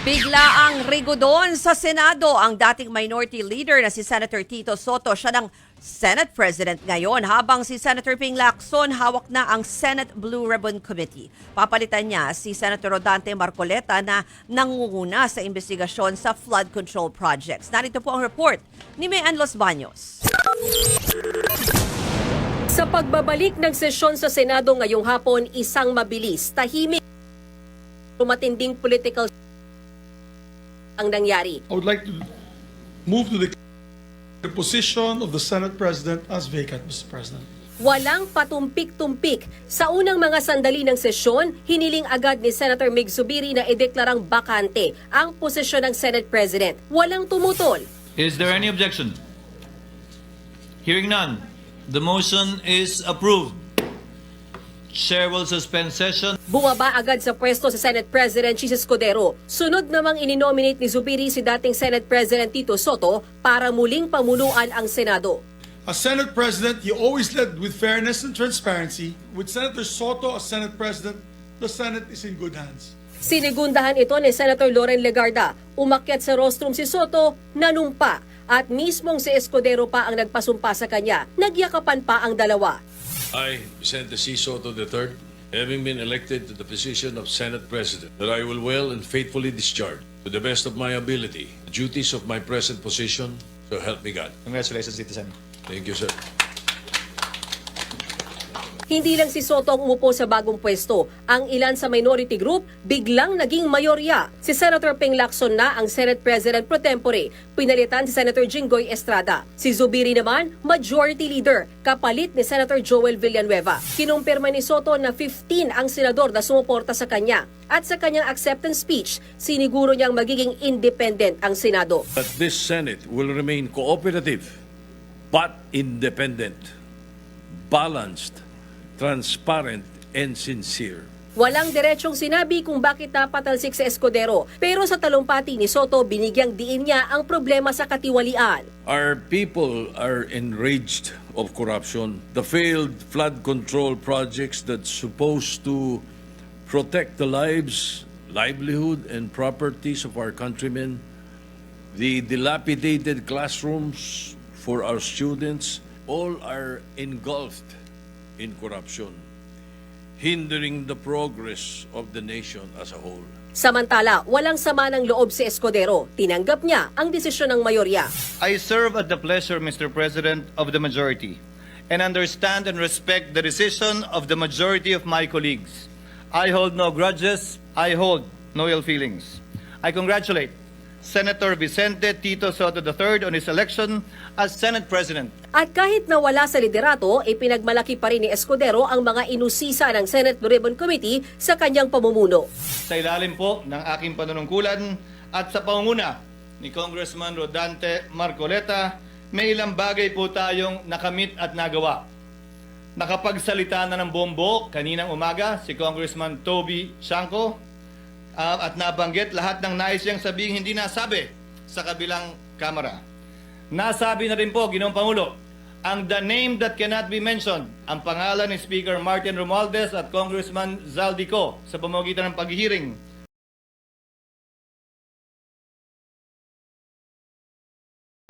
Bigla ang rigodon sa Senado ang dating minority leader na si Senator Tito Soto. Siya ng Senate President ngayon habang si Senator Ping Lacson hawak na ang Senate Blue Ribbon Committee. Papalitan niya si Senator Rodante Marcoleta na nangunguna sa investigasyon sa flood control projects. Narito po ang report ni Mayan Los Baños. Sa pagbabalik ng sesyon sa Senado ngayong hapon, isang mabilis, tahimik, matinding political ang nangyari. I would like to move to the position of the Senate President as vacant, Mr. President. Walang patumpik-tumpik. Sa unang mga sandali ng sesyon, hiniling agad ni Senator Mig Zubiri na ideklarang bakante ang posisyon ng Senate President. Walang tumutol. Is there any objection? Hearing none, the motion is approved. Chair will suspend session. Bumaba agad sa pwesto si Senate President Chis Escudero. Sunod namang ininominate ni Zubiri si dating Senate President Tito Soto para muling pamunuan ang Senado. As Senate President, he always led with fairness and transparency. With Senator Soto as Senate President, the Senate is in good hands. Sinigundahan ito ni Senator Loren Legarda. Umakyat sa rostrum si Soto, nanumpa. At mismong si Escudero pa ang nagpasumpa sa kanya. Nagyakapan pa ang dalawa. I, Senator C. Soto III, having been elected to the position of Senate President, that I will well and faithfully discharge, to the best of my ability, the duties of my present position, so help me God. Congratulations, Citizen. Thank you, sir. Hindi lang si Soto ang umupo sa bagong pwesto. Ang ilan sa minority group biglang naging mayorya. Si Senator Ping Lacson na ang Senate President pro tempore. Pinalitan si Senator Jinggoy Estrada. Si Zubiri naman, majority leader, kapalit ni Senator Joel Villanueva. Kinumpirma ni Soto na 15 ang senador na sumuporta sa kanya. At sa kanyang acceptance speech, siniguro niyang magiging independent ang Senado. That this Senate will remain cooperative, but independent, balanced, transparent, and sincere. Walang diretsong sinabi kung bakit napatalsik si Escudero, pero sa talumpati ni Soto, binigyang diin niya ang problema sa katiwalian. Our people are enraged of corruption. The failed flood control projects that's supposed to protect the lives, livelihood, and properties of our countrymen, the dilapidated classrooms for our students, all are engulfed in corruption, hindering the progress of the nation as a whole. Samantala, walang sama ng loob si Escudero. Tinanggap niya ang desisyon ng mayorya. I serve at the pleasure, Mr. President, of the majority and understand and respect the decision of the majority of my colleagues. I hold no grudges. I hold no ill feelings. I congratulate Senator Vicente Tito Soto III on his election as Senate President. At kahit nawala sa liderato, ipinagmalaki pa rin ni Escudero ang mga inusisa ng Senate Blue Ribbon Committee sa kanyang pamumuno. Sa ilalim po ng aking panunungkulan at sa pangunguna ni Congressman Rodante Marcoleta, may ilang bagay po tayong nakamit at nagawa. Nakapagsalita na ng bombo kaninang umaga si Congressman Toby Shanco, at nabanggit lahat ng nais niyang sabihin hindi nasabi sa kabilang kamera. Nasabi na rin po, Ginoong Pangulo, ang the name that cannot be mentioned, ang pangalan ni Speaker Martin Romualdez at Congressman Zaldico sa pamamagitan ng paghihiring